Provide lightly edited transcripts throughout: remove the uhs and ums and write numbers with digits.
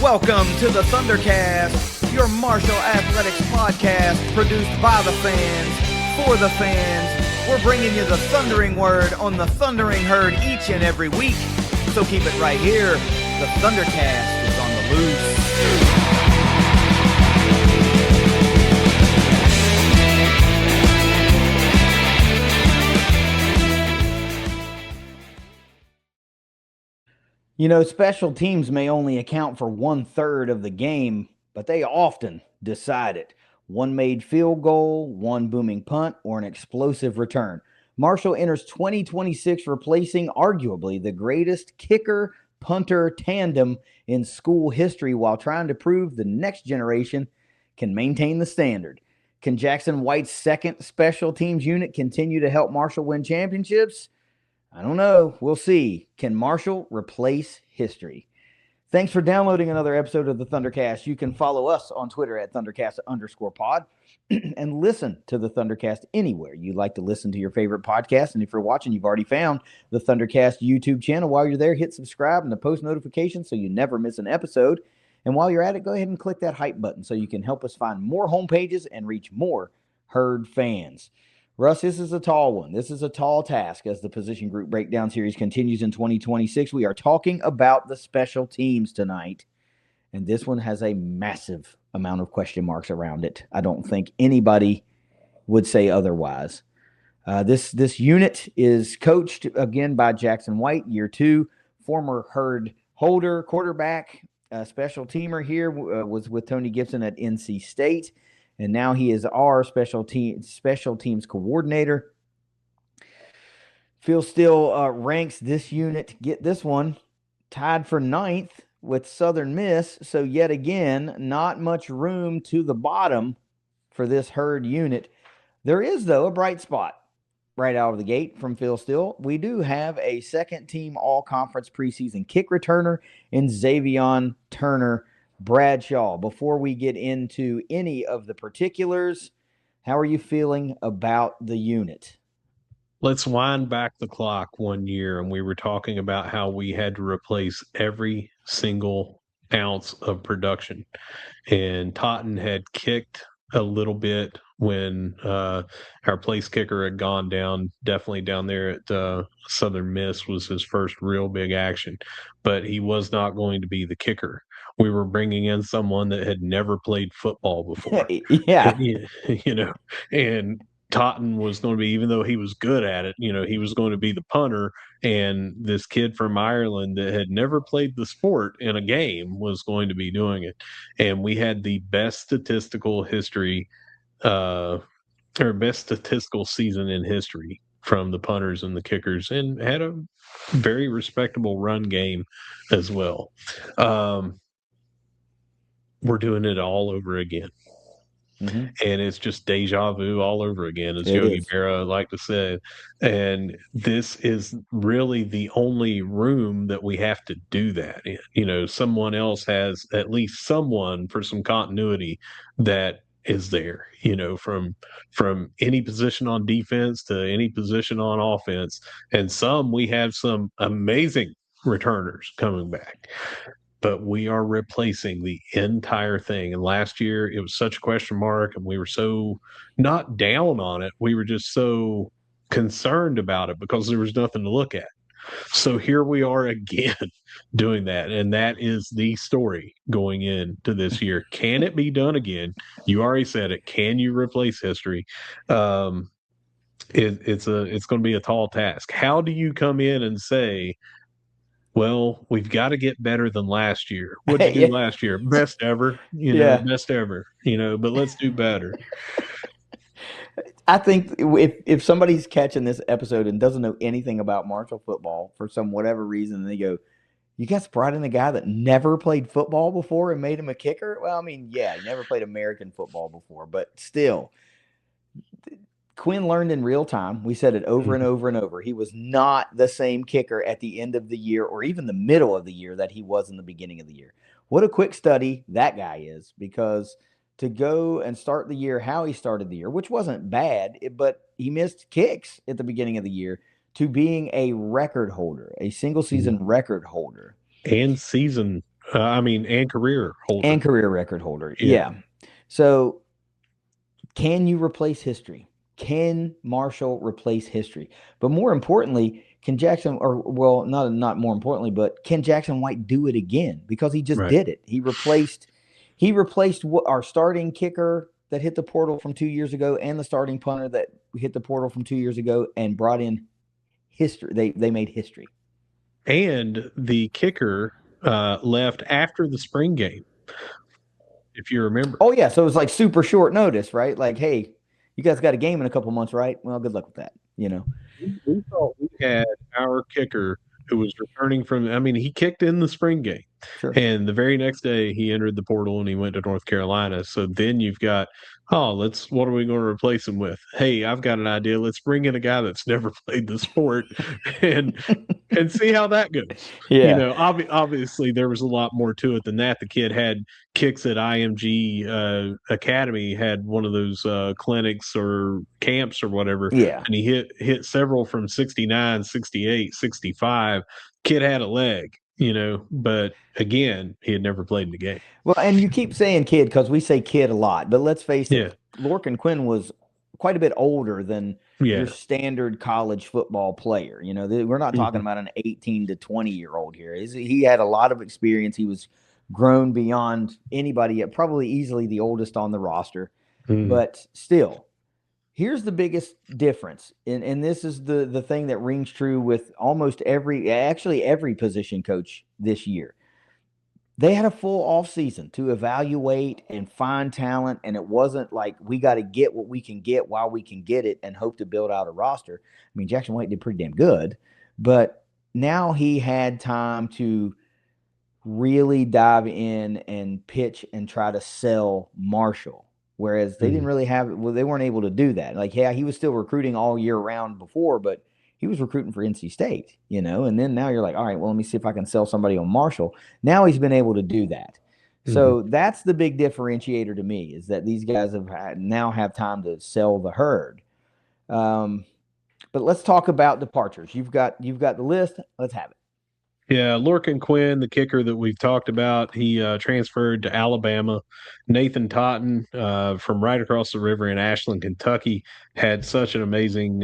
Welcome to the Thundercast, your Marshall Athletics podcast produced by the fans, for the fans. We're bringing you the thundering word on the thundering herd each and every week. So keep it right here. The Thundercast is on the loose. You know, special teams may only account for 1/3 of the game, but they often decide it. One made field goal, one booming punt, or an explosive return. Marshall enters 2026 replacing arguably the greatest kicker-punter tandem in school history while trying to prove the next generation can maintain the standard. Can Jackson White's second special teams unit continue to help Marshall win championships? I don't know. We'll see. Can Marshall replace history? Thanks for downloading another episode of the Thundercast. You can follow us on Twitter at Thundercast_pod and listen to the Thundercast anywhere you like to listen to your favorite podcast. And if you're watching, you've already found the Thundercast YouTube channel. While you're there, hit subscribe and the post notifications so you never miss an episode. And while you're at it, go ahead and click that hype button so you can help us find more homepages and reach more herd fans. Russ, this is a tall one. This is a tall task as the position group breakdown series continues in 2026. We are talking about the special teams tonight, and this one has a massive amount of question marks around it. I don't think anybody would say otherwise. This unit is coached again by Jackson White, year 2, former herd holder, quarterback, special teamer here, was with Tony Gibson at NC State. And now he is our special teams coordinator. Phil Steele ranks this unit, get this one, tied for 9th with Southern Miss. So yet again, not much room to the bottom for this herd unit. There is, though, a bright spot right out of the gate from Phil Steele. We do have a second-team all-conference preseason kick returner in Xavion Turner Bradshaw. Before we get into any of the particulars, how are you feeling about the unit? Let's wind back the clock one year, and we were talking about how we had to replace every single ounce of production. And Totten had kicked a little bit when our place kicker had gone down, definitely down there at Southern Miss was his first real big action. But he was not going to be the kicker. We were bringing in someone that had never played football before. Yeah. And Totten was going to be, even though he was good at it, he was going to be the punter. And this kid from Ireland that had never played the sport in a game was going to be doing it. And we had the best statistical history, or best statistical season in history from the punters and the kickers, and had a very respectable run game as well. We're doing it all over again. Mm-hmm. And it's just deja vu all over again, as Yogi Berra liked to say. And this is really the only room that we have to do that in. Someone else has at least someone for some continuity that is there, from any position on defense to any position on offense. And we have some amazing returners coming back. But we are replacing the entire thing. And last year, it was such a question mark, and we were so not down on it. We were just so concerned about it because there was nothing to look at. So here we are again doing that. And that is the story going into this year. Can it be done again? You already said it. Can you replace history? It's going to be a tall task. How do you come in and say, well, we've got to get better than last year? What did you do last year? Best ever, best ever, but let's do better. I think if somebody's catching this episode and doesn't know anything about Marshall football for some whatever reason, and they go, you guys brought in a guy that never played football before and made him a kicker? Well, I mean, yeah, he never played American football before, but still. Quinn learned in real time. We said it over and over and over. He was not the same kicker at the end of the year or even the middle of the year that he was in the beginning of the year. What a quick study that guy is, because to go and start the year how he started the year, which wasn't bad, but he missed kicks at the beginning of the year, to being a record holder, a single season record holder. And season And career holder. And career record holder. Yeah. So can you replace history? Can Marshall replace history? But more importantly, can Jackson, or well, not more importantly, but can Jackson White do it again? Because he just did it. He replaced our starting kicker that hit the portal from 2 years ago and the starting punter that hit the portal from 2 years ago and brought in history. They made history. And the kicker left after the spring game, if you remember. Oh yeah, so it was like super short notice, right? Like, hey, you guys got a game in a couple months, right? Well, good luck with that. We thought we had our kicker who was returning from, he kicked in the spring game. Sure. And the very next day he entered the portal and he went to North Carolina. So then you've got, what are we going to replace him with? Hey, I've got an idea. Let's bring in a guy that's never played the sport and see how that goes. Yeah. Obviously there was a lot more to it than that. The kid had kicks at IMG Academy, had one of those clinics or camps or whatever. Yeah. And he hit several from 69, 68, 65. Kid had a leg, but again, he had never played in the game. Well, and you keep saying kid because we say kid a lot, but let's face it, Lorcan Quinn was quite a bit older than your standard college football player. We're not talking about an 18 to 20-year-old here. He had a lot of experience. He was grown beyond anybody, probably easily the oldest on the roster. But still, here's the biggest difference. And this is the thing that rings true with almost every position coach this year. They had a full off season to evaluate and find talent. And it wasn't like we got to get what we can get while we can get it and hope to build out a roster. Jackson White did pretty damn good, but now he had time to really dive in and pitch and try to sell Marshall. Whereas they didn't really they weren't able to do that. Like, yeah, he was still recruiting all year round before, but he was recruiting for NC State, and then now you're like, all right, well, let me see if I can sell somebody on Marshall. Now he's been able to do that. So that's the big differentiator to me, is that these guys now have time to sell the herd. But let's talk about departures. You've got the list. Let's have it. Yeah, Lorcan Quinn, the kicker that we've talked about, he transferred to Alabama. Nathan Totten from right across the river in Ashland, Kentucky, had such an amazing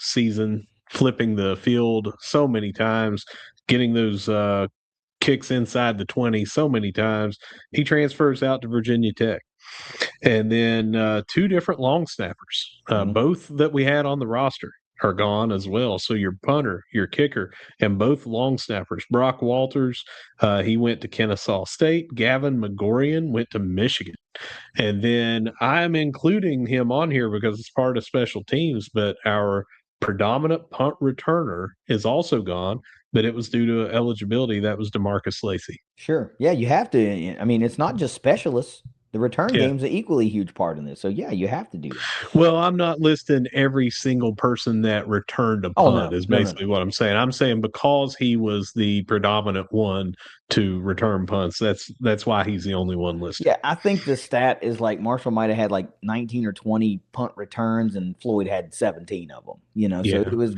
season, flipping the field so many times, getting those kicks inside the 20 so many times. He transfers out to Virginia Tech. And then two different long snappers, both that we had on the roster, are gone as well. So your punter, your kicker, and both long snappers. Brock Walters, he went to Kennesaw State. Gavin McGorian went to Michigan. And then I'm including him on here because it's part of special teams, but our predominant punt returner is also gone, but it was due to eligibility. That was DeMarcus Lacey. Sure. Yeah, you have to. It's not just specialists. The return game's an equally huge part in this. So, yeah, you have to do that. Well, I'm not listing every single person that returned a punt is basically what I'm saying. I'm saying because he was the predominant one to return punts, that's why he's the only one listed. Yeah, I think the stat is like Marshall might have had like 19 or 20 punt returns and Floyd had 17 of them, so it was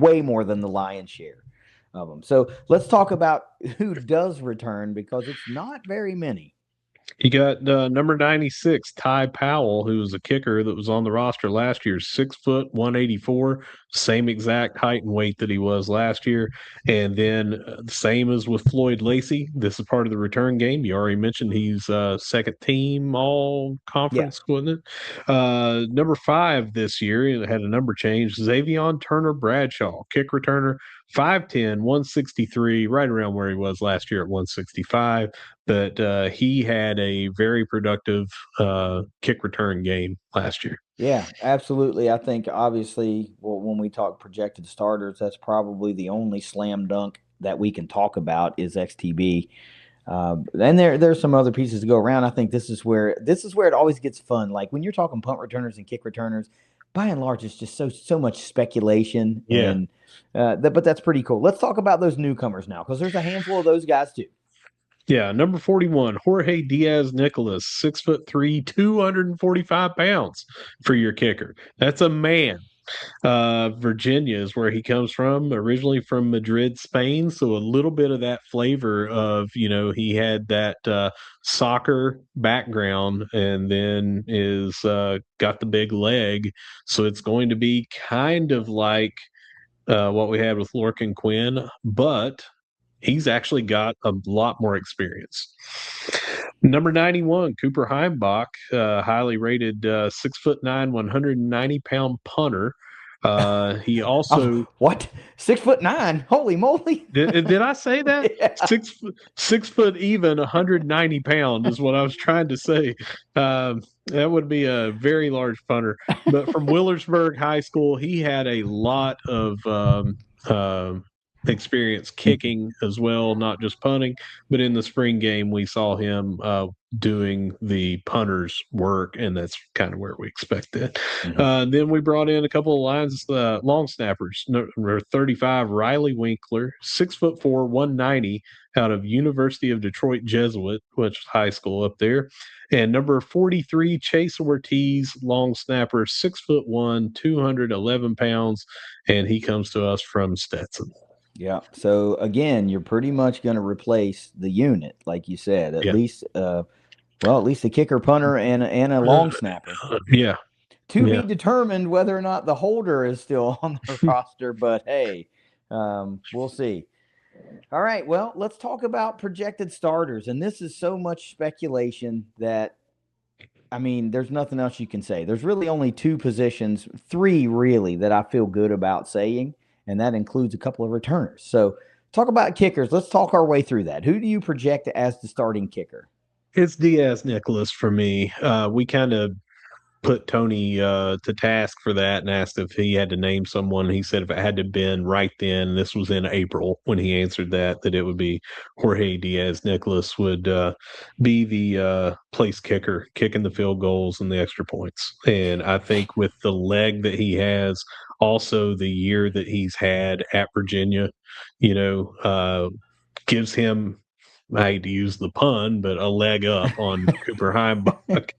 way more than the lion's share of them. So let's talk about who does return, because it's not very many. You got number 96, Ty Powell, who was a kicker that was on the roster last year, 6 foot, 184, same exact height and weight that he was last year. And then same as with Floyd Lacey, this is part of the return game. You already mentioned he's second team all conference, wasn't it? Number 5 this year, it had a number change, Xavion Turner Bradshaw, kick returner, 5'10", 163, right around where he was last year at 165. But he had a very productive kick return game last year. Yeah, absolutely. I think obviously, when we talk projected starters, that's probably the only slam dunk that we can talk about is XTB. And there's some other pieces to go around. I think this is where it always gets fun. Like when you're talking punt returners and kick returners, by and large, it's just so much speculation. Yeah. But that's pretty cool. Let's talk about those newcomers now, because there's a handful of those guys too. Yeah, number 41, Jorge Diaz-Nicolas, 6'3", 245 pounds for your kicker. That's a man. Virginia is where he comes from, originally from Madrid, Spain. So a little bit of that flavor of, he had that soccer background and then is got the big leg. So it's going to be kind of like what we had with Lorcan Quinn, but he's actually got a lot more experience. Number 91, Cooper Heimbach, highly rated 6'9", 190-pound punter. He also Oh, what? 6'9"? Holy moly! did I say that? Yeah. 6 foot even, 190 pound is what I was trying to say. That would be a very large punter. But from Willersburg High School, he had a lot of experience kicking as well, not just punting. But in the spring game, we saw him doing the punter's work, and that's kind of where we expect that. Then we brought in a couple of lines, long snappers. Number 35, Riley Winkler, 6'4", 190, out of University of Detroit Jesuit, which is high school up there. And number 43, Chase Ortiz, long snapper, 6'1", 211 pounds, and he comes to us from Stetson. Yeah. So again, you're pretty much going to replace the unit, like you said. At least, at least the kicker, punter, and a long snapper. Yeah. To be determined whether or not the holder is still on the roster, but hey, we'll see. All right. Well, let's talk about projected starters. And this is so much speculation that, I mean, there's nothing else you can say. There's really only two positions, three really, that I feel good about saying, and that includes a couple of returners. So, talk about kickers. Let's talk our way through that. Who do you project as the starting kicker? It's Diaz Nicholas for me. We kind of put Tony to task for that and asked if he had to name someone. He said if it had to been right then, this was in April when he answered that it would be Jorge Diaz Nicholas would be the place kicker, kicking the field goals and the extra points. And I think with the leg that he has, also the year that he's had at Virginia, gives him, I hate to use the pun, but a leg up on Cooper Heimbach.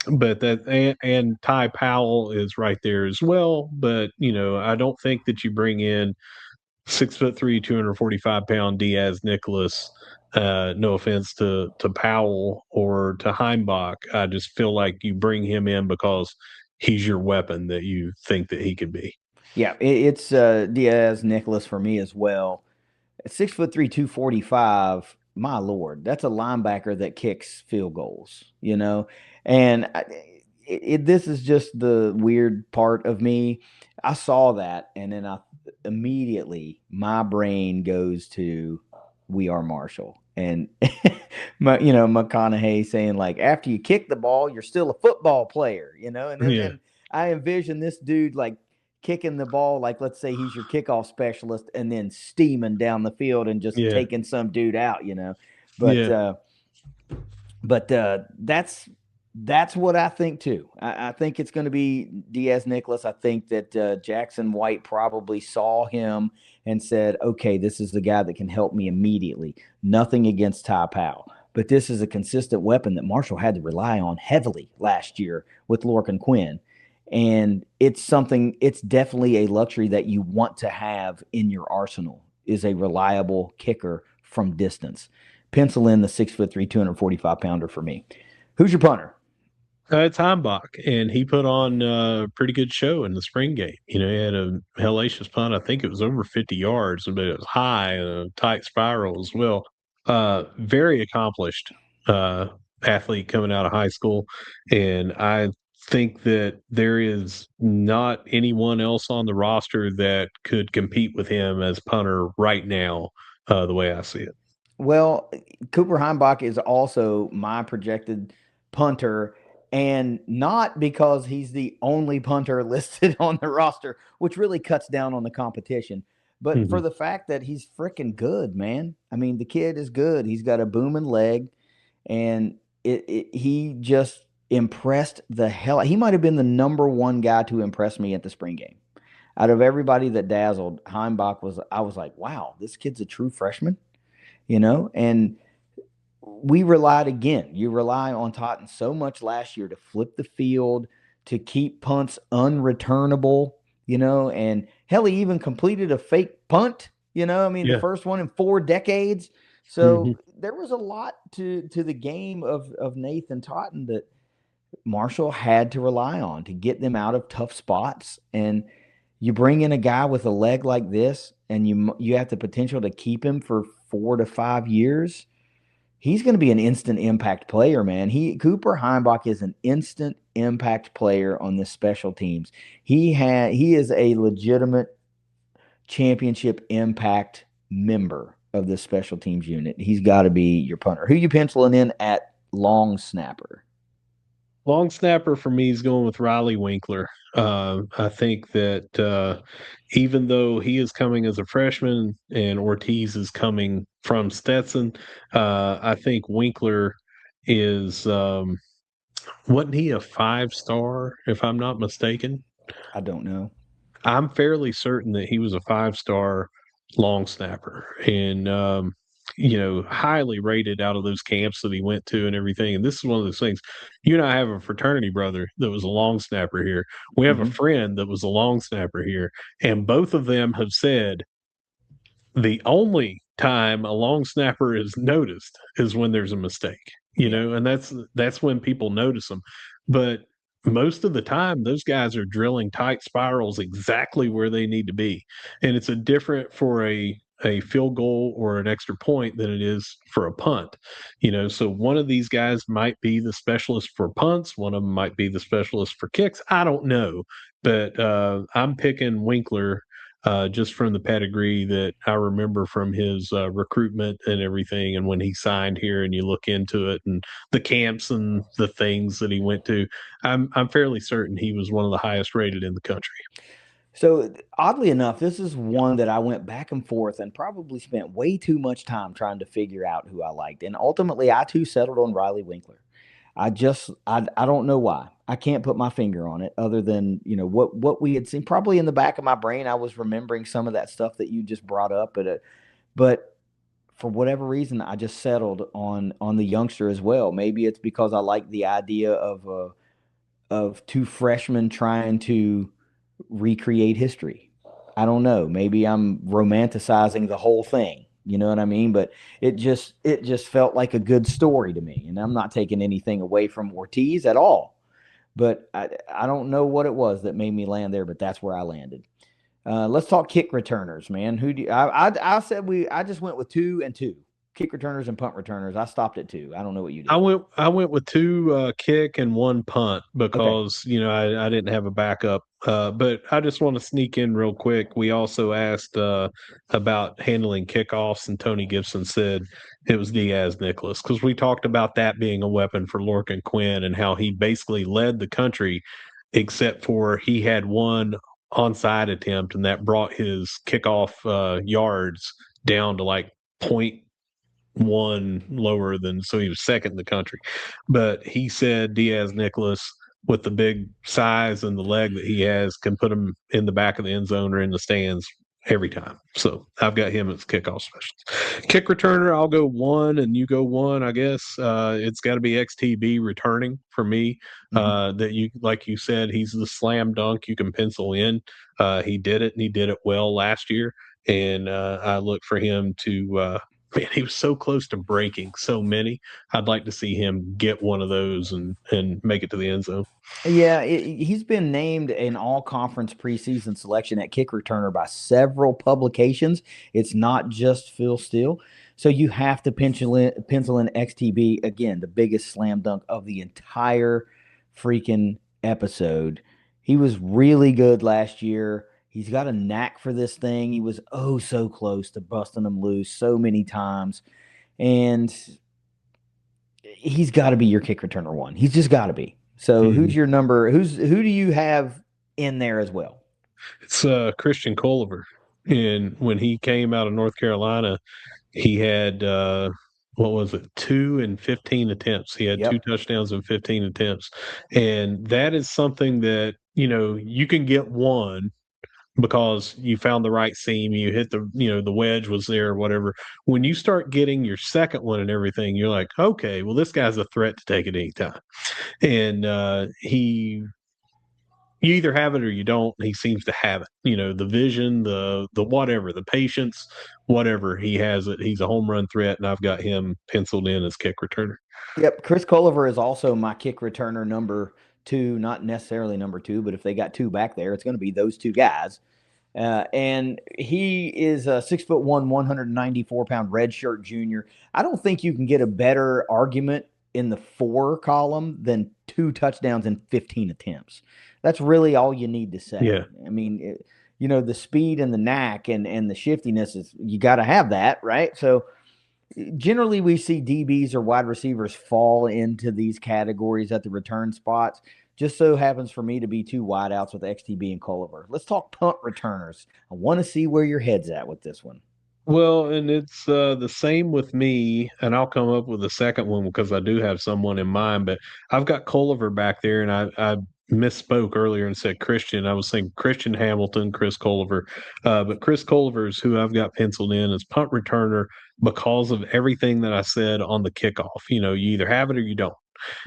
But and Ty Powell is right there as well. But I don't think that you bring in 6'3", 245-pound Diaz Nicholas. No offense to Powell or to Heimbach. I just feel like you bring him in because he's your weapon that you think that he could be. Yeah, it's Diaz Nicholas for me as well. 6'3", 245. My lord, that's a linebacker that kicks field goals. And this is just the weird part of me. I saw that, and then I immediately my brain goes to We Are Marshall, and McConaughey saying like, after you kick the ball, you're still a football player. And I envision this dude like kicking the ball, like let's say he's your kickoff specialist, and then steaming down the field and just taking some dude out, But that's what I think too. I think it's going to be Diaz Nicholas. I think that Jackson White probably saw him and said, okay, this is the guy that can help me immediately. Nothing against Ty Powell, but this is a consistent weapon that Marshall had to rely on heavily last year with Lorcan Quinn. And it's definitely a luxury that you want to have in your arsenal, is a reliable kicker from distance. Pencil in the 6'3", 245-pounder for me. Who's your punter? It's Heimbach, and he put on a pretty good show in the spring game. He had a hellacious punt. I think it was over 50 yards, but it was high, a tight spiral as well. Very accomplished athlete coming out of high school, and I think that there is not anyone else on the roster that could compete with him as punter right now, the way I see it. Well, Cooper Heimbach is also my projected punter, and not because he's the only punter listed on the roster, which really cuts down on the competition, but for the fact that he's freaking good, man. I mean, the kid is good. He's got a booming leg, and he just impressed the hell. He might have been the number one guy to impress me at the spring game. Out of everybody that dazzled, Heimbach I was like, wow, this kid's a true freshman, and you rely on Totten so much last year to flip the field, to keep punts unreturnable, and hell, he even completed a fake punt, I mean, the Yeah. first one in 4 decades. Hmm. So there was a lot to the game of Nathan Totten that Marshall had to rely on to get them out of tough spots. And you bring in a guy with a leg like this, and you have the potential to keep him for 4 to 5 years. He's going to be an instant impact player, man. Cooper Heimbach is an instant impact player on the special teams. He is a legitimate championship impact member of the special teams unit. He's got to be your punter. Who you penciling in at long snapper? Long snapper for me is going with Riley Winkler. I think that even though he is coming as a freshman and Ortiz is coming from Stetson, I think Winkler is, wasn't he a 5-star, if I'm not mistaken? I don't know. I'm fairly certain that he was a 5-star long snapper and, highly rated out of those camps that he went to and everything. And this is one of those things. You and I have a fraternity brother that was a long snapper here. We have a Mm-hmm. friend that was a long snapper here. And both of them have said the only time a long snapper is noticed is when there's a mistake, Yeah. and that's when people notice them. But most of the time, those guys are drilling tight spirals exactly where they need to be, and it's a different for a field goal or an extra point than it is for a punt. So one of these guys might be the specialist for punts, one of them might be the specialist for kicks. I don't know, but I'm picking Winkler just from the pedigree that I remember from his recruitment and everything. And when he signed here, and you look into it and the camps and the things that he went to, I'm fairly certain he was one of the highest rated in the country. So oddly enough, this is one that I went back and forth and probably spent way too much time trying to figure out who I liked. And ultimately I too settled on Riley Winkler. I don't know why. I can't put my finger on it other than, what we had seen. Probably in the back of my brain, I was remembering some of that stuff that you just brought up. But for whatever reason, I just settled on the youngster as well. Maybe it's because I like the idea of two freshmen trying to recreate history. I don't know. Maybe I'm romanticizing the whole thing. You know what I mean? But it just felt like a good story to me. And I'm not taking anything away from Ortiz at all. But I don't know what it was that made me land there, but that's where I landed. Let's talk kick returners, man. Who do I said I just went with 2 and 2 kick returners and punt returners. I stopped at 2. I don't know what you I did. went I went with 2 kick and 1 punt Okay. because, I didn't have a backup. But I just want to sneak in real quick. We also asked about handling kickoffs, and Tony Gibson said it was Diaz Nicholas because we talked about that being a weapon for Lorcan Quinn and how he basically led the country, except for he had one onside attempt, and that brought his kickoff yards down to like point one lower than, so he was second in the country. But he said Diaz Nicholas, with the big size and the leg that he has, can put him in the back of the end zone or in the stands every time. So I've got him as kickoff specialist. Kick returner, I'll go 1 and you go 1, I guess. It's got to be XTB returning for me. Mm-hmm. That you, like you said, he's the slam dunk you can pencil in. He did it, and he did it well last year. And I look for him to man, he was so close to breaking so many. I'd like to see him get one of those and make it to the end zone. Yeah, he's been named an all conference preseason selection at kick returner by several publications. It's not just Phil Steele. So you have to pencil in XTB again, the biggest slam dunk of the entire freaking episode. He was really good last year. He's got a knack for this thing. He was oh so close to busting him loose so many times. And he's got to be your kick returner one. He's just got to be. So who's Mhm. your number? Who do you have in there as well? It's Christian Culliver. And when he came out of North Carolina, he had what was it, 2 and 15 attempts. He had 2 touchdowns and 15 attempts. And that is something that, you can get one because you found the right seam, you hit the wedge was there or whatever. When you start getting your second one and everything, you're like, okay, well, this guy's a threat to take it anytime. And he you either have it or you don't. He seems to have it. The vision, the whatever, the patience, whatever, he has it. He's a home run threat, and I've got him penciled in as kick returner. Yep, Chris Culliver is also my kick returner number two, not necessarily number two, but if they got two back there, it's going to be those two guys. And he is a 6'1", 194-pound redshirt junior. I don't think you can get a better argument in the 4 column than 2 touchdowns and 15 attempts. That's really all you need to say. Yeah. I mean, the speed and the knack and the shiftiness is, you got to have that, right? So generally we see DBs or wide receivers fall into these categories at the return spots. Just so happens for me to be 2 wideouts with XTB and Culliver. Let's talk punt returners. I want to see where your head's at with this one. Well, and it's the same with me, and I'll come up with a second one because I do have someone in mind. But I've got Culliver back there, and I misspoke earlier and said Christian. I was saying Christian Hamilton, Chris Culliver, but Chris Culliver is who I've got penciled in as punt returner because of everything that I said on the kickoff. You either have it or you don't.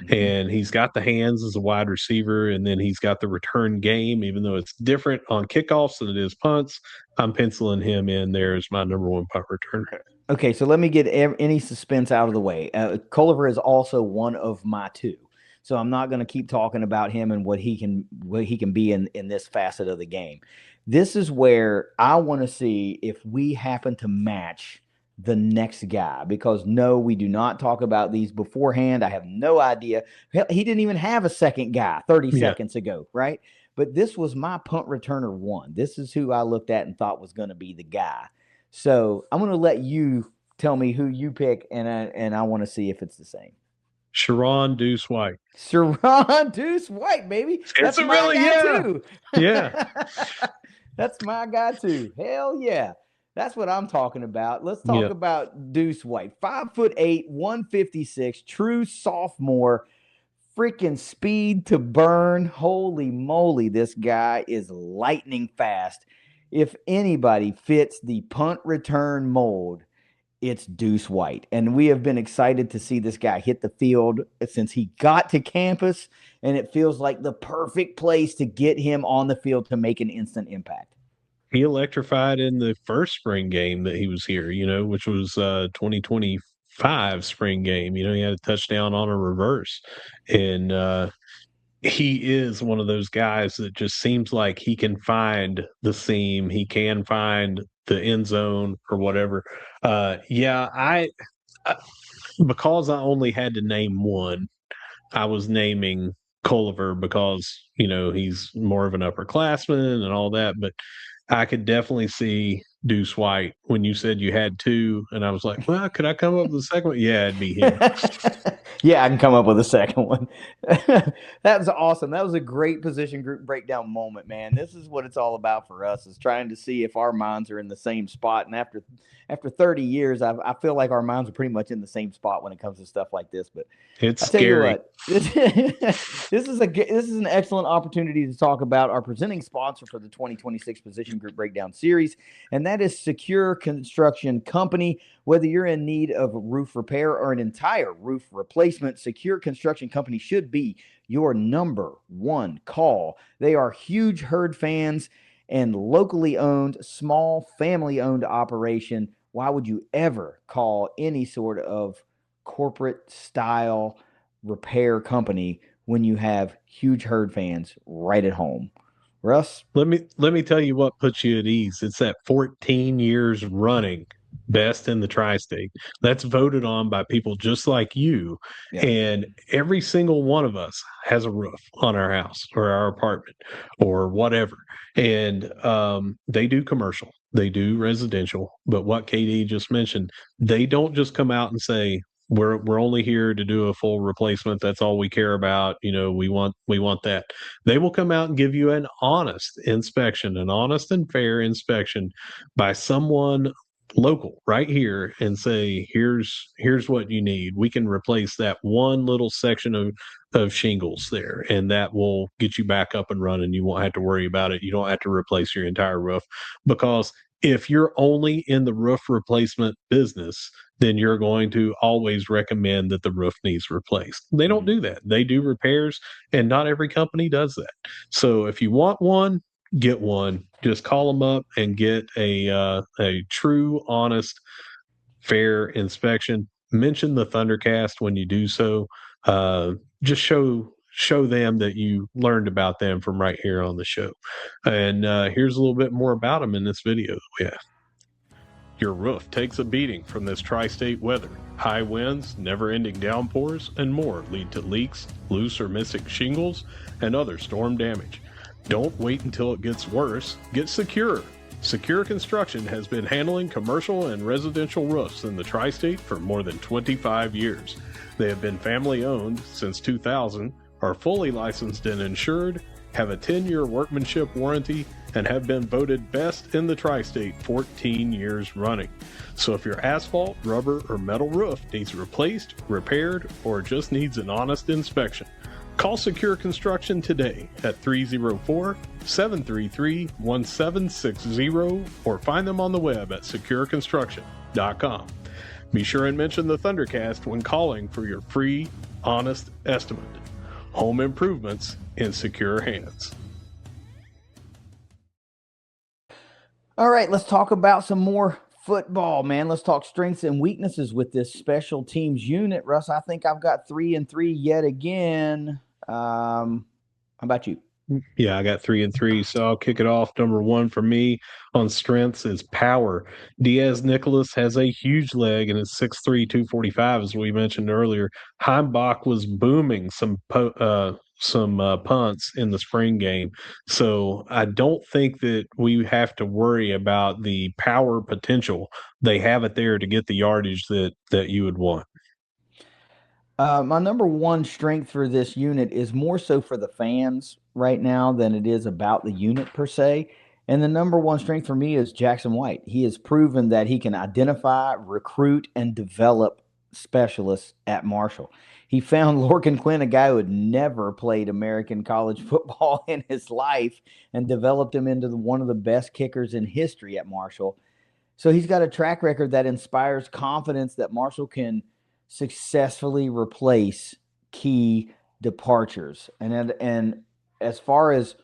And he's got the hands as a wide receiver, and then he's got the return game, even though it's different on kickoffs than it is punts. I'm penciling him in there as my number 1 punt returner. Okay, so let me get any suspense out of the way. Culliver is also one of my 2. So I'm not going to keep talking about him and what he can be in this facet of the game. This is where I want to see if we happen to match the next guy, because no, we do not talk about these beforehand. I have no idea. He didn't even have a second guy 30 seconds ago, right? But this was my punt returner 1. This is who I looked at and thought was going to be the guy. So I'm going to let you tell me who you pick, and I want to see if it's the same. Sherron Deuce White. Sherron Deuce White, baby. That's my guy too. Yeah. That's my guy too. Hell yeah. That's what I'm talking about. Let's talk about Deuce White. 5'8", 156, true sophomore, freaking speed to burn. Holy moly, this guy is lightning fast. If anybody fits the punt return mold, it's Deuce White. And we have been excited to see this guy hit the field since he got to campus, and it feels like the perfect place to get him on the field to make an instant impact. He electrified in the first spring game that he was here, which was 2025 spring game. He had a touchdown on a reverse. And he is one of those guys that just seems like he can find the seam. He can find the end zone or whatever. Because I only had to name one, I was naming Culliver because, he's more of an upperclassman and all that. But I could definitely see Deuce White when you said you had 2, and I was like, well, could I come up with a second one? Yeah, it'd be him. Yeah, I can come up with a second one. That was awesome. That was a great position group breakdown moment, man. This is what it's all about for us, is trying to see if our minds are in the same spot. And after 30 years, I feel like our minds are pretty much in the same spot when it comes to stuff like this. But it's scary. This is an excellent opportunity to talk about our presenting sponsor for the 2026 Position Group Breakdown Series, and that is Secure Construction Company. Whether you're in need of a roof repair or an entire roof replacement, Secure Construction Company should be your number 1 call. They are huge herd fans and locally owned, small family-owned operation. Why would you ever call any sort of corporate style repair company when you have huge herd fans right at home? Russ? Let me tell you what puts you at ease. It's that 14 years running best in the tri-state. That's voted on by people just like you. Yeah. And every single one of us has a roof on our house or our apartment or whatever. And they do commercial, they do residential. But what KD just mentioned, they don't just come out and say, we're only here to do a full replacement. That's all we care about. We want that. They will come out and give you an honest inspection, an honest and fair inspection by someone local right here, and say, here's what you need. We can replace that one little section of shingles there, and that will get you back up and running. You won't have to worry about it. You don't have to replace your entire roof, because if you're only in the roof replacement business, then you're going to always recommend that the roof needs replaced. They don't do that. They do repairs, and not every company does that. So if you want one, get one. Just call them up and get a true, honest, fair inspection. Mention the Thundercast when you do so. Just show them that you learned about them from right here on the show. And here's a little bit more about them in this video that we have. Your roof takes a beating from this tri-state weather. High winds, never-ending downpours, and more lead to leaks, loose or missing shingles, and other storm damage. Don't wait until it gets worse. Get Secure. Secure Construction has been handling commercial and residential roofs in the tri-state for more than 25 years. They have been family-owned since 2000, are fully licensed and insured, have a 10-year workmanship warranty, and have been voted best in the tri-state 14 years running. So if your asphalt, rubber, or metal roof needs replaced, repaired, or just needs an honest inspection, call Secure Construction today at 304-733-1760 or find them on the web at secureconstruction.com. Be sure and mention the Thundercast when calling for your free, honest estimate. Home improvements in secure hands. All right, let's talk about some more football, man. Let's talk strengths and weaknesses with this special teams unit. Russ, I think I've got 3 and 3 yet again. How about you? Yeah, I got 3 and 3, so I'll kick it off. Number 1 for me on strengths is power. Diaz Nicholas has a huge leg and is 6'3", 245, as we mentioned earlier. Heimbach was booming some punts in the spring game, so I don't think that we have to worry about the power potential. They have it there to get the yardage that you would want. My number 1 strength for this unit is more so for the fans right now than it is about the unit per se. And the number 1 strength for me is Jackson White. He has proven that he can identify, recruit, and develop specialists at Marshall. He found Lorcan Quinn, a guy who had never played American college football in his life, and developed him into one of the best kickers in history at Marshall. So he's got a track record that inspires confidence that Marshall can successfully replace key departures. And as far as,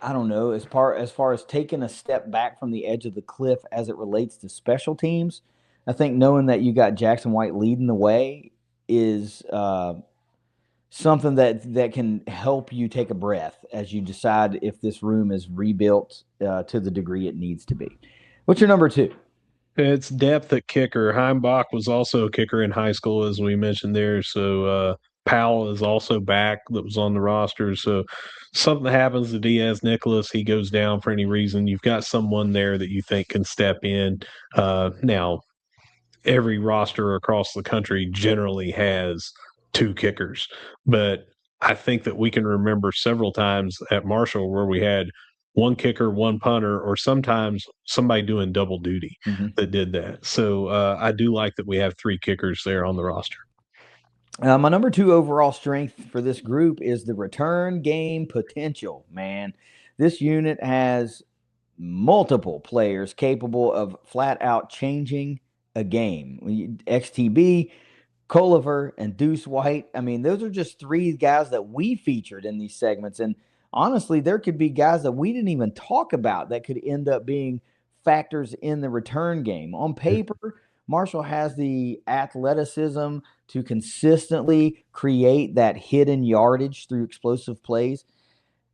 I don't know, as far as taking a step back from the edge of the cliff as it relates to special teams, I think knowing that you got Jackson White leading the way is something that can help you take a breath as you decide if this room is rebuilt to the degree it needs to be. What's your number 2? It's depth at kicker. Heimbach was also a kicker in high school, as we mentioned there. So Powell is also back that was on the roster. So something happens to Diaz Nicholas, he goes down for any reason. You've got someone there that you think can step in. Now, every roster across the country generally has 2 kickers, but I think that we can remember several times at Marshall where we had 1 kicker, 1 punter, or sometimes somebody doing double duty that did that. So I do like that we have 3 kickers there on the roster. My number 2 overall strength for this group is the return game potential, man. This unit has multiple players capable of flat out changing a game. XTB, Colliver, and Deuce White. I mean, those are just 3 guys that we featured in these segments. And honestly, there could be guys that we didn't even talk about that could end up being factors in the return game. On paper, Marshall has the athleticism to consistently create that hidden yardage through explosive plays.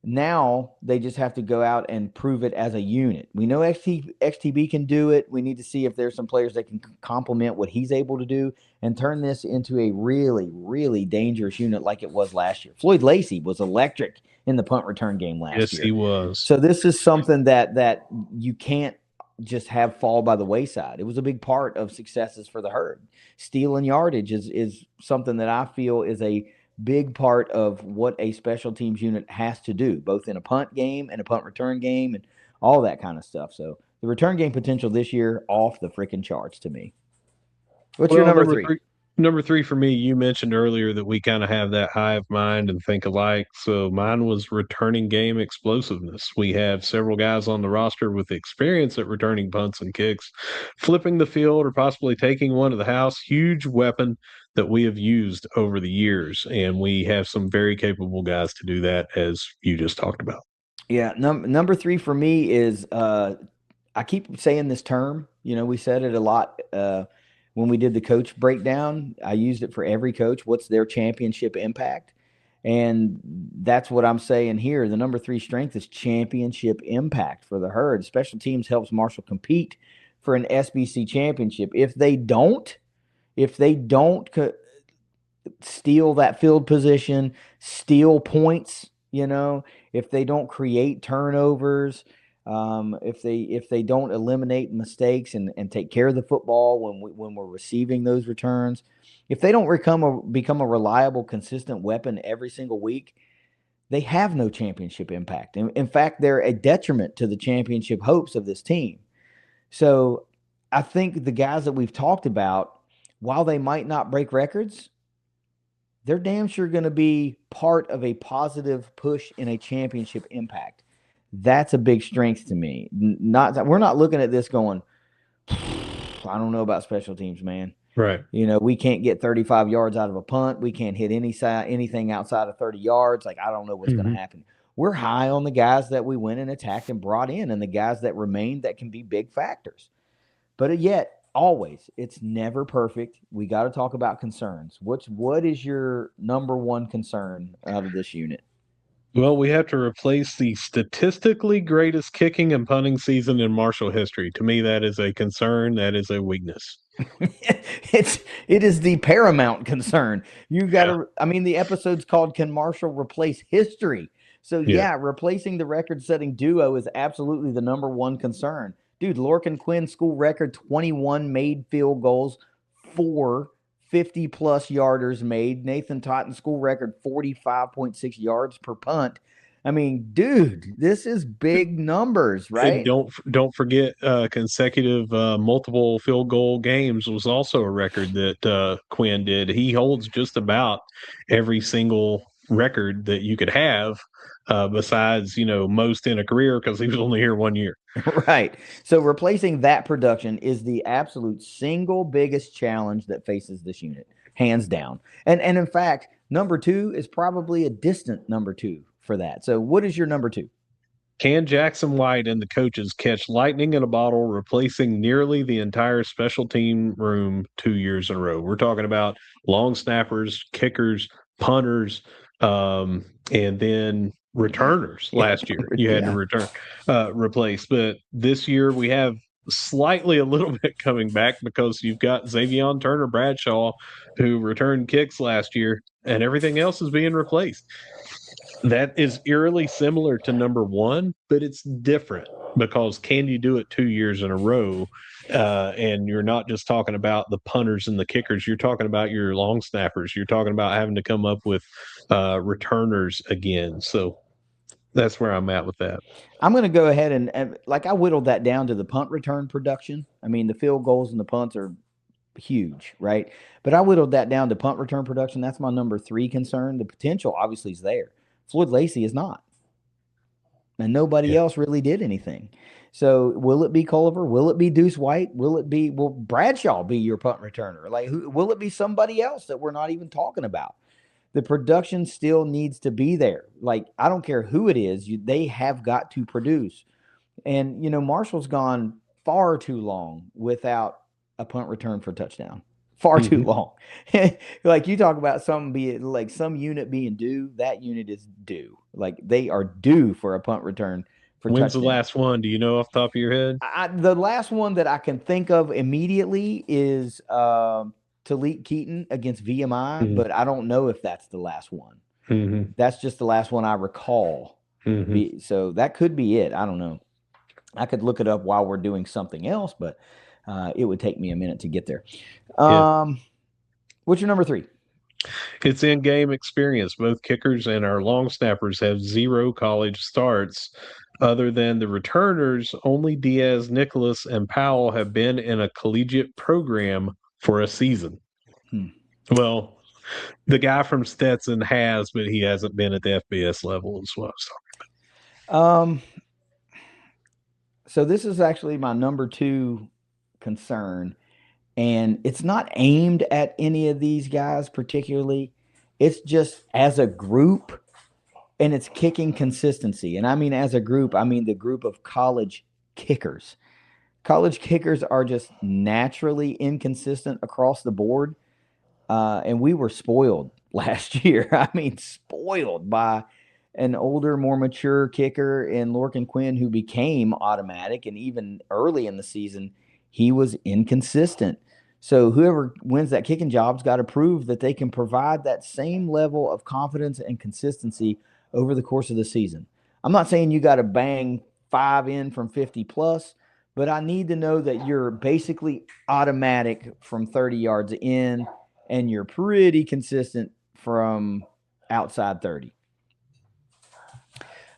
Now they just have to go out and prove it as a unit. We know XTB can do it. We need to see if there's some players that can complement what he's able to do and turn this into a really, really dangerous unit like it was last year. Floyd Lacey was electric in the punt return game last year. Yes, he was. So this is something that you can't just have fall by the wayside. It was a big part of successes for the Herd. Stealing yardage is something that I feel is a big part of what a special teams unit has to do, both in a punt game and a punt return game and all that kind of stuff. So the return game potential this year off the freaking charts to me. What's your number 3? Number three for me, you mentioned earlier that we kind of have that hive mind and think alike. So mine was returning game explosiveness. We have several guys on the roster with experience at returning punts and kicks, flipping the field or possibly taking one to the house. Huge weapon that we have used over the years. And we have some very capable guys to do that, as you just talked about. Yeah, number three for me is I keep saying this term. We said it a lot when we did the coach breakdown. I used it for every coach. What's their championship impact? And that's what I'm saying here. The number three strength is championship impact for the Herd. Special teams helps Marshall compete for an SBC championship. If they don't steal that field position, steal points, if they don't create turnovers, if they don't eliminate mistakes and take care of the football when we're receiving those returns, if they don't become a reliable, consistent weapon every single week, they have no championship impact. In fact, they're a detriment to the championship hopes of this team. So I think the guys that we've talked about, while they might not break records, they're damn sure going to be part of a positive push in a championship impact. That's a big strength to me. We're not looking at this going, I don't know about special teams, man. Right. We can't get 35 yards out of a punt. We can't hit anything outside of 30 yards. Like, I don't know what's going to happen. We're high on the guys that we went and attacked and brought in, and the guys that remain that can be big factors. But yet, always, it's never perfect. We got to talk about concerns. What is your number one concern out of this unit? Well, we have to replace the statistically greatest kicking and punting season in Marshall history. To me, that is a concern. That is a weakness. It is the paramount concern. You got to. I mean, the episode's called "Can Marshall Replace History?" So yeah, replacing the record-setting duo is absolutely the number one concern. Dude, Lorcan Quinn school record 21 made field goals, 4 50-plus yarders made. Nathan Totten school record 45.6 yards per punt. I mean, dude, this is big numbers, right? And don't forget consecutive multiple field goal games was also a record that Quinn did. He holds just about every single record that you could have besides, most in a career because he was only here 1 year. Right. So replacing that production is the absolute single biggest challenge that faces this unit, hands down. And in fact, number two is probably a distant number two for that. So what is your number two? Can Jackson White and the coaches catch lightning in a bottle, replacing nearly the entire special team room 2 years in a row? We're talking about long snappers, kickers, punters, and then returners. Last year you had to replace, but this year we have slightly a little bit coming back because you've got Xavion Turner Bradshaw who returned kicks last year, and everything else is being replaced. That is eerily similar to number one, but it's different because can you do it 2 years in a row? And you're not just talking about the punters and the kickers. You're talking about your long snappers. You're talking about having to come up with returners again. So that's where I'm at with that. I'm going to go ahead and I whittled that down to the punt return production. I mean, the field goals and the punts are huge, right? But I whittled that down to punt return production. That's my number three concern. The potential obviously is there. Floyd Lacey is not. And nobody else really did anything. So will it be Culliver? Will it be Deuce White? Will Bradshaw be your punt returner? Like, will it be somebody else that we're not even talking about? The production still needs to be there. Like, I don't care who it is, they have got to produce. And, Marshall's gone far too long without a punt return for a touchdown. Far too long. Like, you talk about some unit being due, that unit is due. Like, they are due for a punt return for When's touchdown. The last one? Do you know off the top of your head? The last one that I can think of immediately is Talik Keaton against VMI, but I don't know if that's the last one. That's just the last one I recall. So that could be it. I don't know. I could look it up while we're doing something else, but it would take me a minute to get there. What's your number three? It's in-game experience. Both kickers and our long snappers have 0 college starts. Other than the returners, only Diaz, Nicholas, and Powell have been in a collegiate program for a season. Well, the guy from Stetson has, but he hasn't been at the FBS level as well. Um, so this is actually my number two concern, and it's not aimed at any of these guys particularly. It's just as a group, and it's kicking consistency. And I mean, as a group, I mean the group of college kickers. College kickers are just naturally inconsistent across the board. And we were spoiled last year. I mean, spoiled by an older, more mature kicker in Lorcan Quinn who became automatic. And even early in the season, he was inconsistent. So whoever wins that kicking job's got to prove that they can provide that same level of confidence and consistency over the course of the season. I'm not saying you got to bang 5 in from 50 plus, but I need to know that you're basically automatic from 30 yards in and you're pretty consistent from outside 30.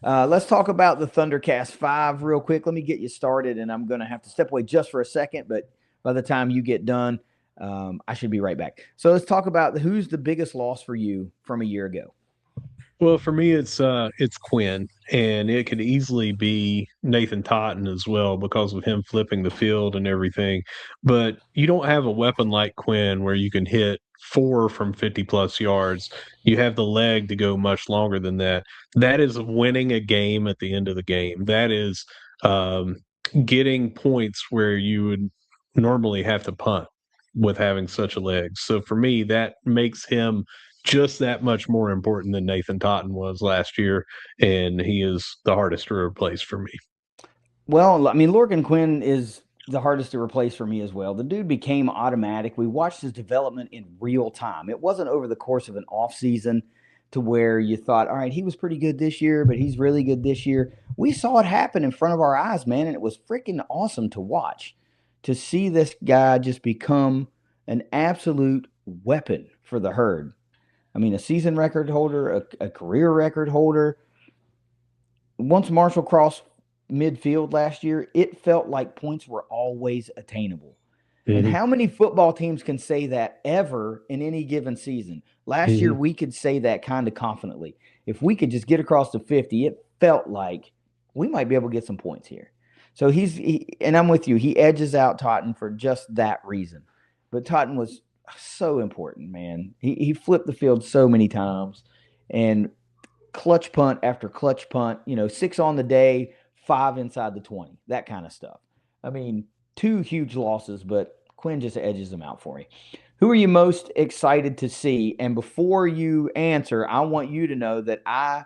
Let's talk about the Thundercast 5 real quick. Let me get you started, and I'm going to have to step away just for a second, but by the time you get done, I should be right back. So let's talk about who's the biggest loss for you from a year ago. Well, for me, it's Quinn, and it could easily be Nathan Totten as well because of him flipping the field and everything. But you don't have a weapon like Quinn where you can hit 4 from 50 plus yards. You have the leg to go much longer than that. That is winning a game at the end of the game. That is getting points where you would normally have to punt with having such a leg. So for me, that makes him just that much more important than Nathan Totten was last year, and he is the hardest to replace for me. Well, I mean, Lorcan Quinn is the hardest to replace for me as well. The dude became automatic. We watched his development in real time. It wasn't over the course of an off season to where you thought, all right, he was pretty good this year, but he's really good this year. We saw it happen in front of our eyes, man, and it was freaking awesome to watch, to see this guy just become an absolute weapon for the herd. I mean, a season record holder, a career record holder. Once Marshall crossed midfield last year, it felt like points were always attainable. And how many football teams can say that ever in any given season? Last year, we could say that kind of confidently. If we could just get across the 50, it felt like we might be able to get some points here. So and I'm with you. He edges out Totten for just that reason. But Totten was so important, man. He flipped the field so many times, and clutch punt after clutch punt, 6 on the day, 5 inside the 20, that kind of stuff. I mean, 2 huge losses, but Quinn just edges them out for me. Who are you most excited to see? And before you answer, I want you to know that I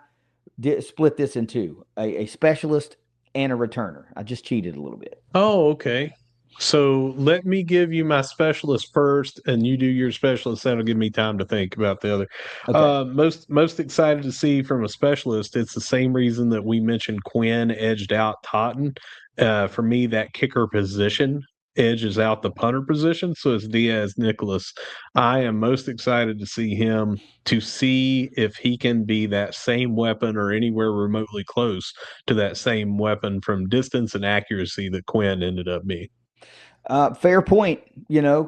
did split this in 2, a specialist and a returner. I just cheated a little bit. Oh, okay. So let me give you my specialist first, and you do your specialist. That'll give me time to think about the other. Okay. Most excited to see from a specialist. It's the same reason that we mentioned Quinn edged out Totten. For me, that kicker position edges out the punter position. So it's Diaz Nicholas. I am most excited to see him, to see if he can be that same weapon or anywhere remotely close to that same weapon from distance and accuracy that Quinn ended up being. Fair point.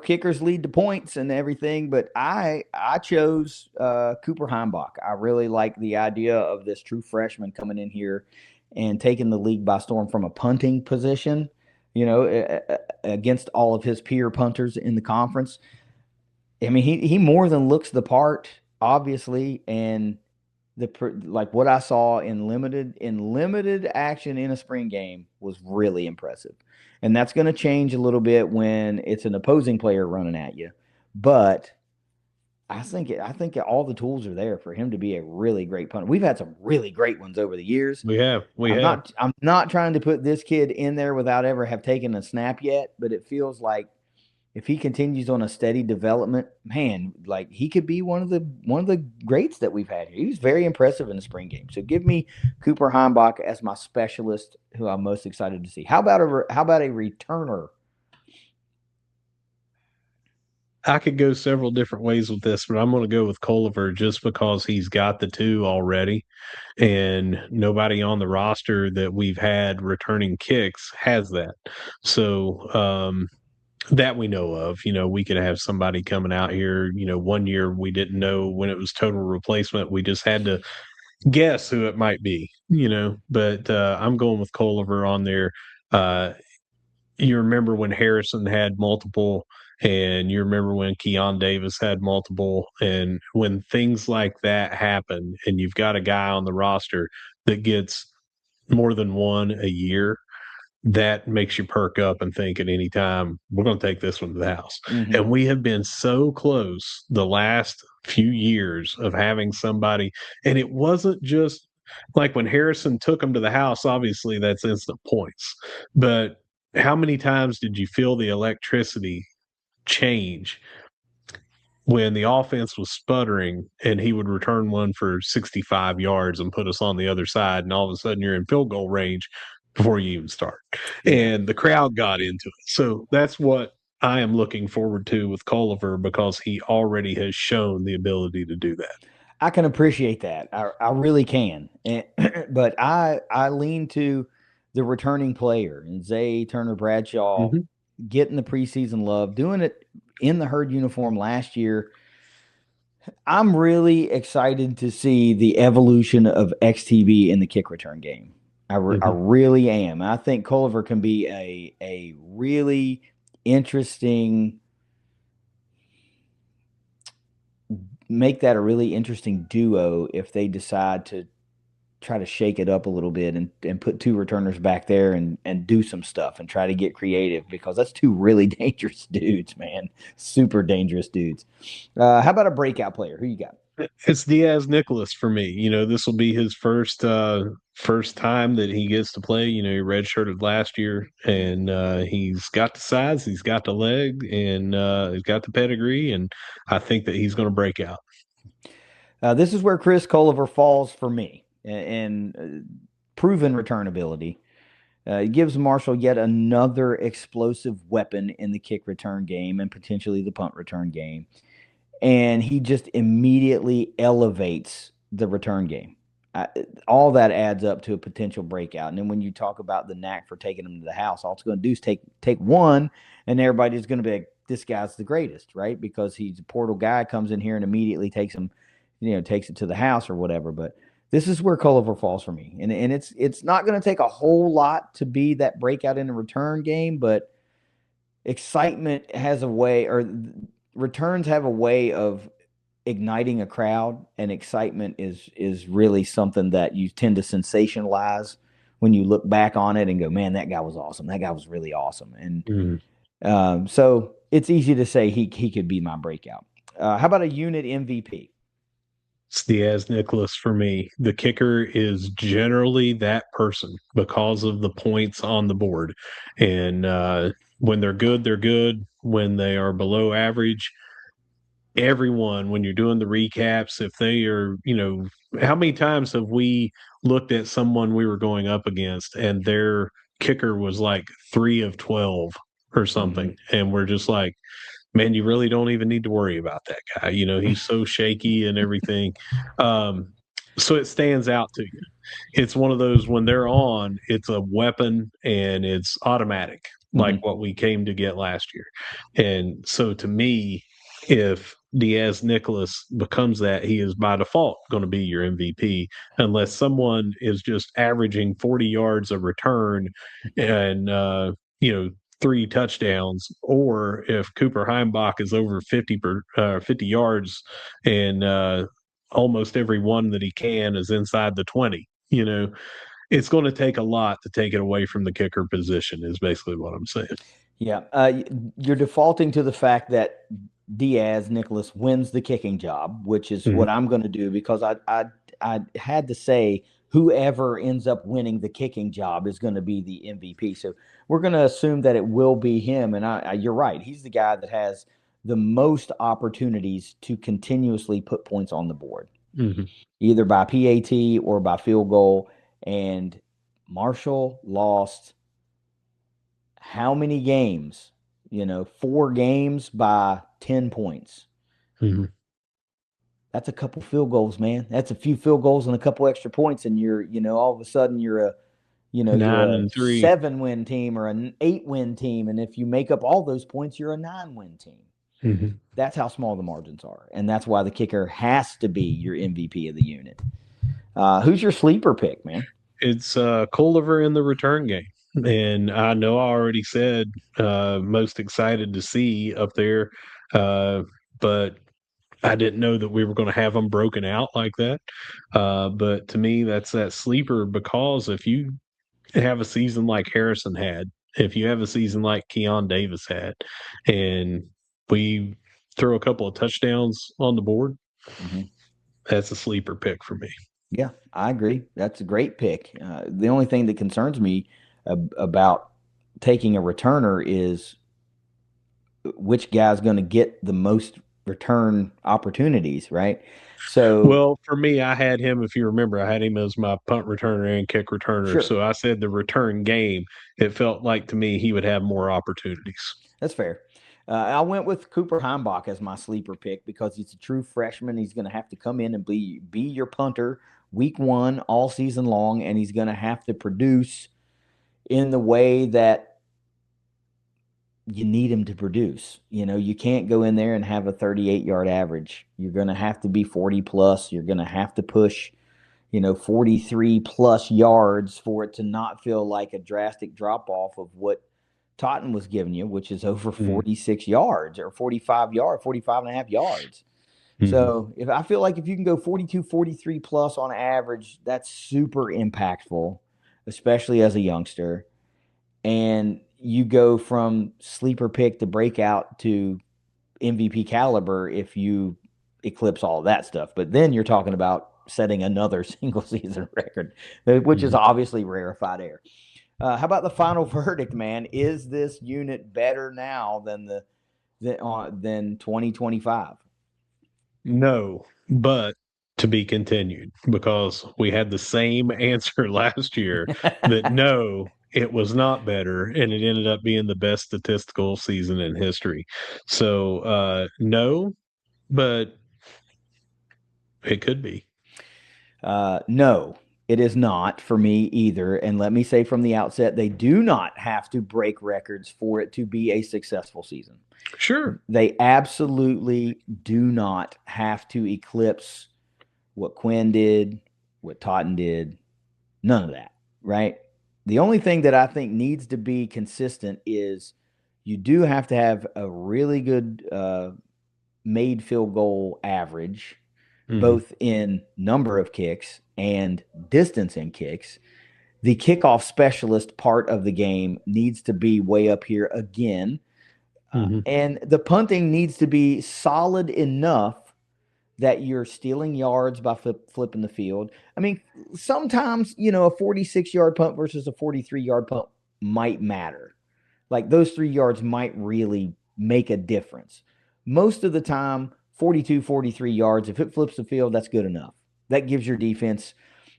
Kickers lead to points and everything, but I chose Cooper Heimbach. I really like the idea of this true freshman coming in here and taking the league by storm from a punting position, against all of his peer punters in the conference. I mean, he more than looks the part, obviously, and like what I saw in limited action in a spring game was really impressive. And that's going to change a little bit when it's an opposing player running at you. But I think all the tools are there for him to be a really great punter. We've had some really great ones over the years. I'm not trying to put this kid in there without ever have taken a snap yet, but it feels like if he continues on a steady development, man, like he could be one of the greats that we've had here. He was very impressive in the spring game. So give me Cooper Heimbach as my specialist, who I'm most excited to see. How about a returner? I could go several different ways with this, but I'm going to go with Culliver just because he's got the 2 already, and nobody on the roster that we've had returning kicks has that. So That we know of. We could have somebody coming out here. One year we didn't know when it was total replacement. We just had to guess who it might be. But I'm going with Culliver on there. Uh, you remember when Harrison had multiple, and you remember when Keon Davis had multiple, and when things like that happen, and you've got a guy on the roster that gets more than one a year, that makes you perk up and think at any time, we're going to take this one to the house. Mm-hmm. And we have been so close the last few years of having somebody, and it wasn't just like when Harrison took them to the house, obviously that's instant points. But how many times did you feel the electricity change when the offense was sputtering and he would return one for 65 yards and put us on the other side, and all of a sudden you're in field goal range before you even start? Yeah. And the crowd got into it. So that's what I am looking forward to with Culliver, because he already has shown the ability to do that. I can appreciate that. I really can. But I lean to the returning player and Zay Turner Bradshaw Mm-hmm. getting the preseason love, doing it in the Herd uniform last year. I'm really excited to see the evolution of XTB in the kick return game. I Mm-hmm. really am. I think Culliver can be a really interesting, make that a really interesting duo if they decide to try to shake it up a little bit and put two returners back there and do some stuff and try to get creative, because that's two really dangerous dudes, man. Super dangerous dudes. How about a breakout player? Who you got? It's Diaz Nicholas for me. This will be his first time that he gets to play. He redshirted last year, and he's got the size, he's got the leg, and he's got the pedigree, and I think that he's going to break out. This is where Chris Culliver falls for me, and proven return ability. It gives Marshall yet another explosive weapon in the kick return game and potentially the punt return game. And he just immediately elevates the return game. All that adds up to a potential breakout. And then when you talk about the knack for taking them to the house, all it's going to do is take one, and everybody's going to be like, this guy's the greatest, right? Because he's a portal guy, comes in here and immediately takes him, takes it to the house or whatever. But this is where Culliver falls for me. And it's not going to take a whole lot to be that breakout in the return game, but excitement has a way, or returns have a way of igniting a crowd, and excitement is really something that you tend to sensationalize when you look back on it and go, man, that guy was awesome. That guy was really awesome. And so it's easy to say he could be my breakout. How about a unit MVP? It's Diaz Nicholas for me. The kicker is generally that person because of the points on the board. And when they're good, they're good. When they are below average, everyone, when you're doing the recaps, if they are, how many times have we looked at someone we were going up against and their kicker was like 3 of 12 or something? Mm-hmm. And we're just like, man, you really don't even need to worry about that guy. He's so shaky and everything. So it stands out to you. It's one of those, when they're on, it's a weapon and it's automatic, like what we came to get last year. And so to me, if Diaz Nicholas becomes that, he is by default going to be your MVP, unless someone is just averaging 40 yards a return and, 3 touchdowns, or if Cooper Heimbach is over 50 yards and almost every one that he can is inside the 20. It's going to take a lot to take it away from the kicker position, is basically what I'm saying. Yeah. You're defaulting to the fact that Diaz Nicholas wins the kicking job, which is what I'm going to do, because I had to say whoever ends up winning the kicking job is going to be the MVP. So we're going to assume that it will be him. And you're right. He's the guy that has the most opportunities to continuously put points on the board, either by PAT or by field goal. And Marshall lost how many games? 4 games by 10 points. That's a couple field goals, man. That's a few field goals and a couple extra points, and you're, all of a sudden you're you're a 9-3. 7-win team or an 8-win team. And if you make up all those points, you're a 9-win team. Mm-hmm. That's how small the margins are. And that's why the kicker has to be your MVP of the unit. Who's your sleeper pick, man? It's Culliver in the return game. And I know I already said most excited to see up there, but I didn't know that we were going to have them broken out like that. But to me, that's that sleeper, because if you have a season like Harrison had, if you have a season like Keon Davis had, and we throw a couple of touchdowns on the board, that's a sleeper pick for me. Yeah, I agree. That's a great pick. The only thing that concerns me about taking a returner is which guy's going to get the most return opportunities, right? So, well, for me, I had him, if you remember, I had him as my punt returner and kick returner. sure. So I said the return game, it felt like to me he would have more opportunities. That's fair. I went with Cooper Heimbach as my sleeper pick because he's a true freshman. He's going to have to come in and be your punter week 1 all season long, and he's going to have to produce in the way that you need him to produce. You can't go in there and have a 38-yard average. You're going to have to be 40 plus. You're going to have to push, 43 plus yards for it to not feel like a drastic drop off of what Totten was giving you, which is over 46 yards or 45 and a half yards. So I feel like if you can go 42, 43 plus on average, that's super impactful, especially as a youngster. And you go from sleeper pick to breakout to MVP caliber if you eclipse all of that stuff. But then you're talking about setting another single season record, which is obviously rarefied air. How about the final verdict, man? Is this unit better now than than 2025? No, but to be continued, because we had the same answer last year that no, it was not better, and it ended up being the best statistical season in history. So no, but it could be. No, it is not for me either. And let me say from the outset, they do not have to break records for it to be a successful season. Sure. They absolutely do not have to eclipse what Quinn did, what Totten did. None of that, right? The only thing that I think needs to be consistent is you do have to have a really good made field goal average, both in number of kicks and distance in kicks. The kickoff specialist part of the game needs to be way up here again. And the punting needs to be solid enough that you're stealing yards by flipping the field. I mean, sometimes, a 46-yard punt versus a 43-yard punt might matter. Like those 3 yards might really make a difference. Most of the time, 42, 43 yards, if it flips the field, that's good enough. That gives your defense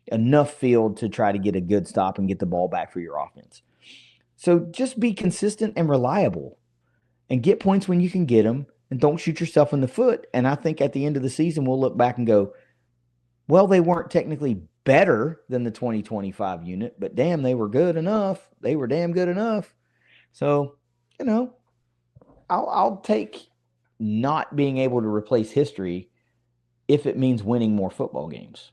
enough field to try to get a good stop and get the ball back for your offense. So just be consistent and reliable and get points when you can get them, and don't shoot yourself in the foot. And I think at the end of the season, we'll look back and go, well, they weren't technically better than the 2025 unit, but damn, they were good enough. They were damn good enough. So, I'll take not being able to replace history if it means winning more football games.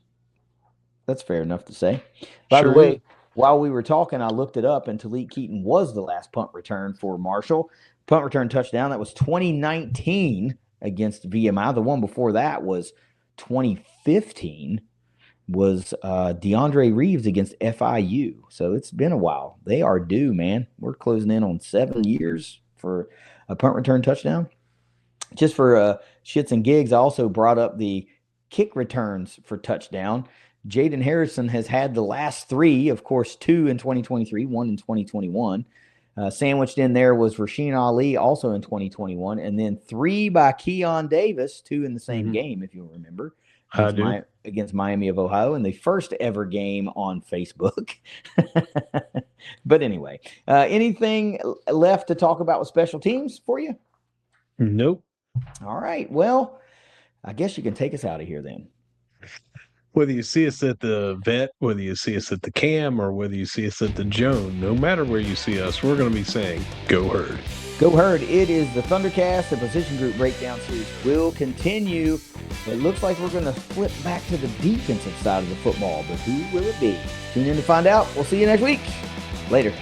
That's fair enough to say. By the way, while we were talking, I looked it up, and Talik Keaton was the last punt return for Marshall. Punt return touchdown, that was 2019 against VMI. The one before that was 2015, was DeAndre Reeves against FIU. So it's been a while. They are due, man. We're closing in on 7 years for a punt return touchdown. Just for shits and gigs, I also brought up the kick returns for touchdown. Jaden Harrison has had the last 3, of course, 2 in 2023, 1 in 2021. Sandwiched in there was Rasheen Ali, also in 2021, and then 3 by Keon Davis, 2 in the same game, if you'll remember, against Miami of Ohio, in the first ever game on Facebook. But anyway, anything left to talk about with special teams for you? Nope. All right. Well, I guess you can take us out of here then. Whether you see us at the vet, whether you see us at the cam, or whether you see us at the Joan, no matter where you see us, we're going to be saying, Go Herd. Go Herd. It is the Thundercast. The Position Group Breakdown Series will continue. It looks like we're going to flip back to the defensive side of the football, but who will it be? Tune in to find out. We'll see you next week. Later.